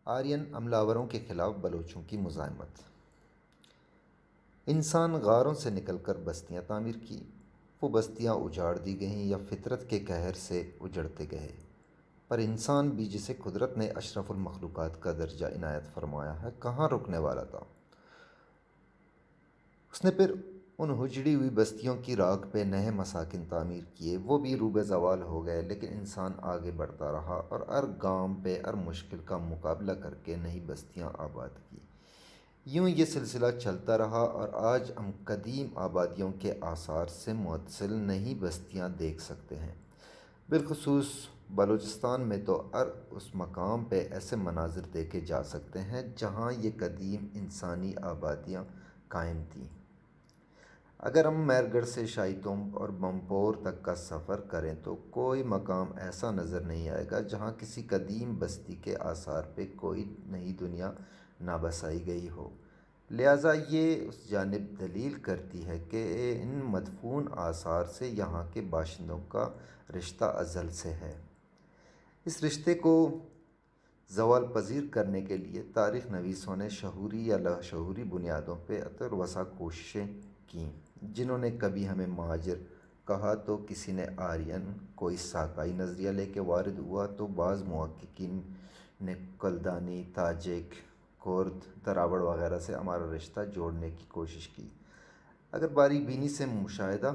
Aryan حملہ کے خلاف بلوچوں کی مزاحمت۔ انسان غاروں سے نکل کر بستیاں تعمیر کی، وہ بستیاں اجاڑ دی گئیں یا فطرت کے قہر سے اجڑتے گئے، پر انسان بھی جسے قدرت نے اشرف المخلوقات کا درجہ عنایت فرمایا ہے کہاں رکنے والا تھا۔ اس نے پھر ان اجڑی ہوئی بستیوں کی راکھ پہ نئے مساکن تعمیر کیے، وہ بھی روبے زوال ہو گئے، لیکن انسان آگے بڑھتا رہا اور ہر گام پہ ہر مشکل کا مقابلہ کر کے نئی بستیاں آباد کی۔ یوں یہ سلسلہ چلتا رہا اور آج ہم قدیم آبادیوں کے آثار سے متصل نئی بستیاں دیکھ سکتے ہیں۔ بالخصوص بلوچستان میں تو ہر اس مقام پہ ایسے مناظر دیکھے جا سکتے ہیں جہاں یہ قدیم انسانی آبادیاں قائم تھیں۔ اگر ہم مہر گڑھ سے شاہی تمب اور بمپور تک کا سفر کریں تو کوئی مقام ایسا نظر نہیں آئے گا جہاں کسی قدیم بستی کے آثار پہ کوئی نئی دنیا نہ بسائی گئی ہو۔ لہٰذا یہ اس جانب دلیل کرتی ہے کہ ان مدفون آثار سے یہاں کے باشندوں کا رشتہ ازل سے ہے۔ اس رشتے کو زوال پذیر کرنے کے لیے تاریخ نویسوں نے شعوری یا لاشعوری بنیادوں پہ اتر وسع کوششیں کیں۔ جنہوں نے کبھی ہمیں مہاجر کہا تو کسی نے آرین، کوئی ساکائی نظریہ لے کے وارد ہوا تو بعض محققین نے کلدانی، تاجک، کرد، دراوڑ وغیرہ سے ہمارا رشتہ جوڑنے کی کوشش کی۔ اگر باریک بینی سے مشاہدہ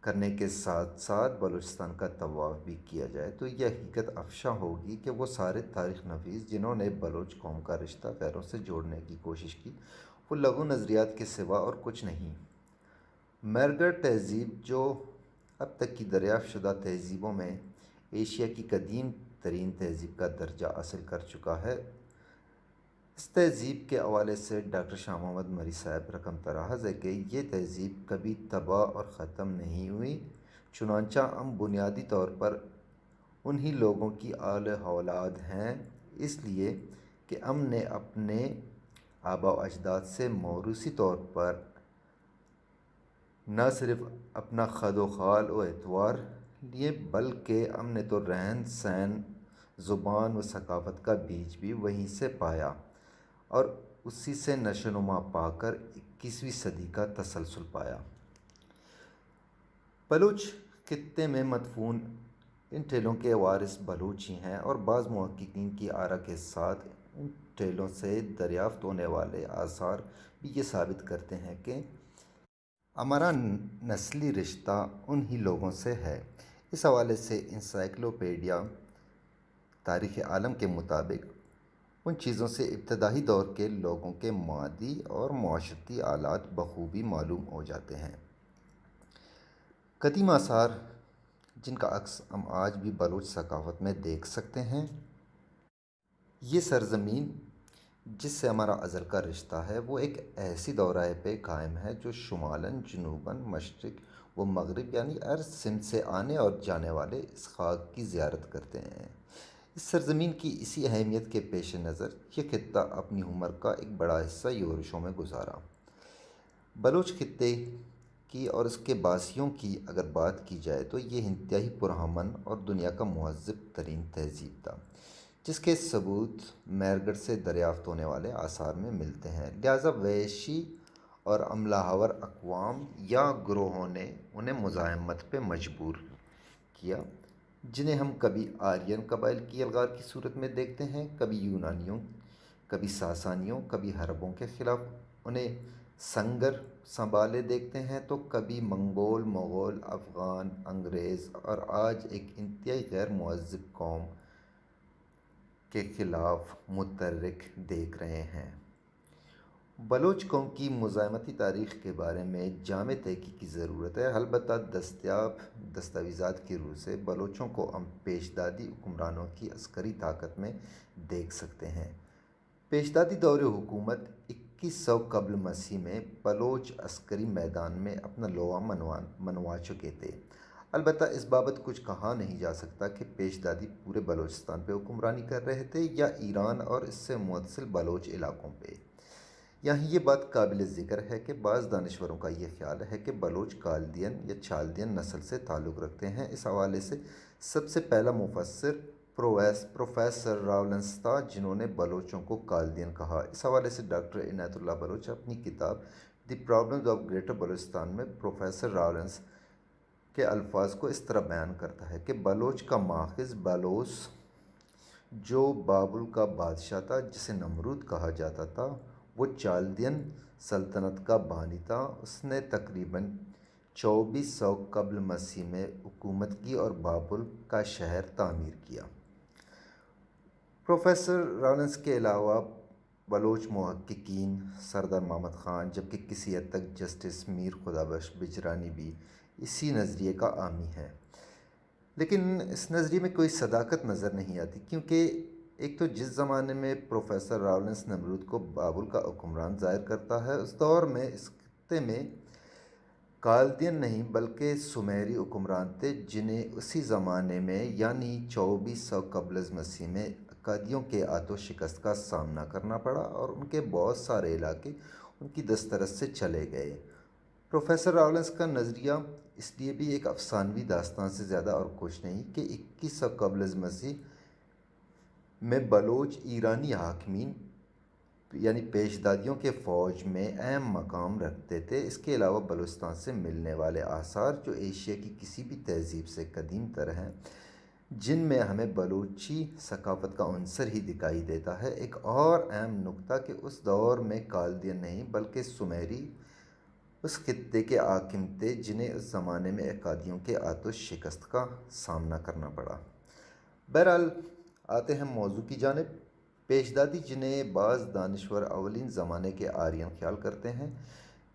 کرنے کے ساتھ ساتھ بلوچستان کا طواف بھی کیا جائے تو یہ حقیقت افشاں ہوگی کہ وہ سارے تاریخ نویس جنہوں نے بلوچ قوم کا رشتہ غیروں سے جوڑنے کی کوشش کی وہ لغو نظریات کے سوا اور کچھ نہیں۔ مہر گڑھ تہذیب جو اب تک کی دریافت شدہ تہذیبوں میں ایشیا کی قدیم ترین تہذیب کا درجہ حاصل کر چکا ہے، اس تہذیب کے حوالے سے ڈاکٹر شاہ محمد مری صاحب رقم تراز ہے کہ یہ تہذیب کبھی تباہ اور ختم نہیں ہوئی، چنانچہ ہم بنیادی طور پر انہی لوگوں کی آل اولاد ہیں، اس لیے کہ ہم نے اپنے آباء و اجداد سے موروثی طور پر نہ صرف اپنا خد و خال و اعتبار لیے بلکہ ہم نے تو رہن سہن، زبان و ثقافت کا بیج بھی وہیں سے پایا اور اسی سے نشو و نما پا کر 21ویں صدی کا تسلسل پایا۔ بلوچ خطے میں مدفون ان ٹیلوں کے وارث بلوچ ہی ہیں اور بعض محققین کی آراء کے ساتھ ان ٹیلوں سے دریافت ہونے والے آثار بھی یہ ثابت کرتے ہیں کہ ہمارا نسلی رشتہ انہی لوگوں سے ہے۔ اس حوالے سے انسائکلوپیڈیا تاریخ عالم کے مطابق ان چیزوں سے ابتدائی دور کے لوگوں کے مادی اور معاشرتی حالات بخوبی معلوم ہو جاتے ہیں۔ قدیم آثار جن کا عکس ہم آج بھی بلوچ ثقافت میں دیکھ سکتے ہیں۔ یہ سرزمین جس سے ہمارا ازل کا رشتہ ہے وہ ایک ایسی دورہ پہ قائم ہے جو شمالاً، جنوباً، مشرق و مغرب یعنی ہر سمت سے آنے اور جانے والے اس خاک کی زیارت کرتے ہیں۔ اس سرزمین کی اسی اہمیت کے پیش نظر یہ خطہ اپنی عمر کا ایک بڑا حصہ یورشوں میں گزارا۔ بلوچ خطے کی اور اس کے باسیوں کی اگر بات کی جائے تو یہ انتہائی پرامن اور دنیا کا مہذب ترین تہذیب تھا جس کے ثبوت مہر گڑھ سے دریافت ہونے والے آثار میں ملتے ہیں۔ لہٰذا وحشی اور حملہ آور اقوام یا گروہوں نے انہیں مزاحمت پہ مجبور کیا، جنہیں ہم کبھی آرین قبائل کی الغار کی صورت میں دیکھتے ہیں، کبھی یونانیوں، کبھی ساسانیوں، کبھی عربوں کے خلاف انہیں سنگر سنبھالے دیکھتے ہیں تو کبھی منگول، مغول، افغان، انگریز اور آج ایک انتہائی غیر مہذب قوم کے خلاف متحرک دیکھ رہے ہیں۔ بلوچ قوم کی مزاحمتی تاریخ کے بارے میں جامع تحقیق کی ضرورت ہے۔ البتہ دستیاب دستاویزات کی روح سے بلوچوں کو ہم پیشدادی حکمرانوں کی عسکری طاقت میں دیکھ سکتے ہیں۔ پیشدادی دور حکومت 2100 قبل مسیح میں بلوچ عسکری میدان میں اپنا لوا منوا چکے تھے۔ البتہ اس بابت کچھ کہا نہیں جا سکتا کہ پیشدادی پورے بلوچستان پہ حکمرانی کر رہے تھے یا ایران اور اس سے متصل بلوچ علاقوں پہ۔ یہاں یہ بات قابل ذکر ہے کہ بعض دانشوروں کا یہ خیال ہے کہ بلوچ کالدین یا چالدین نسل سے تعلق رکھتے ہیں۔ اس حوالے سے سب سے پہلا مفسر پروفیسر راولنس تھا جنہوں نے بلوچوں کو کالدین کہا۔ اس حوالے سے ڈاکٹر عنایت اللہ بلوچ اپنی کتاب the problems of greater Balochistan میں پروفیسر راولنس کے الفاظ کو اس طرح بیان کرتا ہے کہ بلوچ کا ماخذ بلوس جو بابل کا بادشاہ تھا جسے نمرود کہا جاتا تھا، وہ چالدین سلطنت کا بانی تھا۔ اس نے تقریباً 2400 قبل مسیح میں حکومت کی اور بابل کا شہر تعمیر کیا۔ پروفیسر راولنس کے علاوہ بلوچ محققین سردار محمد خان جبکہ کسی حد تک جسٹس میر خدا بخش بجرانی بھی اسی نظریے کا حامی ہے، لیکن اس نظریے میں کوئی صداقت نظر نہیں آتی، کیونکہ ایک تو جس زمانے میں پروفیسر راولنس نمرود کو بابل کا حکمران ظاہر کرتا ہے، اس دور میں اس خطے میں کالدین نہیں بلکہ سومیری حکمران تھے، جنہیں اسی زمانے میں یعنی 2400 قبل از مسیح میں اکادیوں کے ہاتھوں شکست کا سامنا کرنا پڑا اور ان کے بہت سارے علاقے ان کی دسترس سے چلے گئے۔ پروفیسر راولنس کا نظریہ اس لیے بھی ایک افسانوی داستان سے زیادہ اور کچھ نہیں کہ 2100 قبل از مسیح میں بلوچ ایرانی حاکمین یعنی پیشدادیوں کے فوج میں اہم مقام رکھتے تھے۔ اس کے علاوہ بلوچستان سے ملنے والے آثار جو ایشیا کی کسی بھی تہذیب سے قدیم تر ہیں، جن میں ہمیں بلوچی ثقافت کا عنصر ہی دکھائی دیتا ہے۔ ایک اور اہم نکتہ کہ اس دور میں کالدین نہیں بلکہ سومیری اس خطے کے حاکم تھے جنہیں اس زمانے میں اکادیوں کے ہاتھوں شکست کا سامنا کرنا پڑا۔ بہرحال آتے ہیں موضوع کی جانب۔ پیشدادی جنہیں بعض دانشور اولین زمانے کے آرین خیال کرتے ہیں،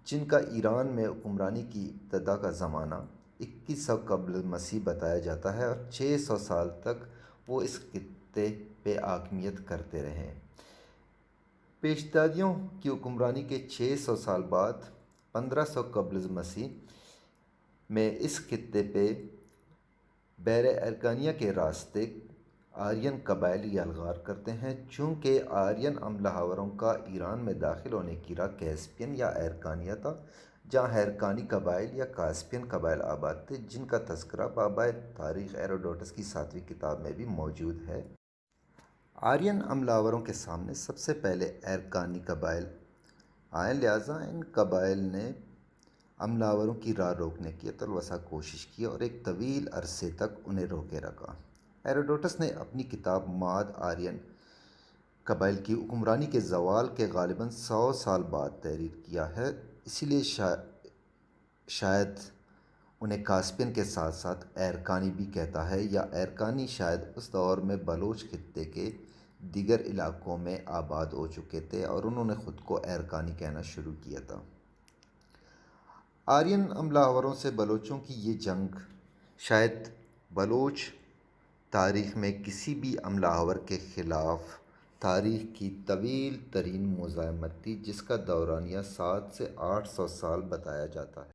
جن کا ایران میں حکمرانی کی ابتدا کا زمانہ 2100 قبل مسیح بتایا جاتا ہے اور 600 سال تک وہ اس خطے پہ حاکمیت کرتے رہے۔ پیشدادیوں کی حکمرانی کے 600 سال بعد 1500 قبل مسیح میں اس خطے پہ بحر ارکانیہ کے راستے آرین قبائل یلغار کرتے ہیں۔ چونکہ آرین حملہ آوروں کا ایران میں داخل ہونے کی راہ کیسپین یا ہرکانیہ تھا، جہاں ہرکانی قبائل یا کاسپین قبائل آباد تھے، جن کا تذکرہ بابائے تاریخ ہیروڈوٹس کی 7ویں کتاب میں بھی موجود ہے۔ آرین حملہ آوروں کے سامنے سب سے پہلے ہرکانی قبائل آئے، لہٰذا ان قبائل نے حملہ آوروں کی راہ روکنے کی اتلوسع کوشش کی اور ایک طویل عرصے تک انہیں روکے رکھا۔ ہیروڈوٹس نے اپنی کتاب معاد آرین قبائل کی حکمرانی کے زوال کے غالباً 100 سال بعد تحریر کیا ہے، اسی لیے شاید انہیں کاسپین کے ساتھ ساتھ ہرکانی بھی کہتا ہے، یا ہرکانی شاید اس دور میں بلوچ خطے کے دیگر علاقوں میں آباد ہو چکے تھے اور انہوں نے خود کو ہرکانی کہنا شروع کیا تھا۔ آرین حملہ آوروں سے بلوچوں کی یہ جنگ شاید بلوچ تاریخ میں کسی بھی حملہ آور کے خلاف تاریخ کی طویل ترین مزاحمت تھی، جس کا دورانیہ 700 سے 800 سال بتایا جاتا ہے۔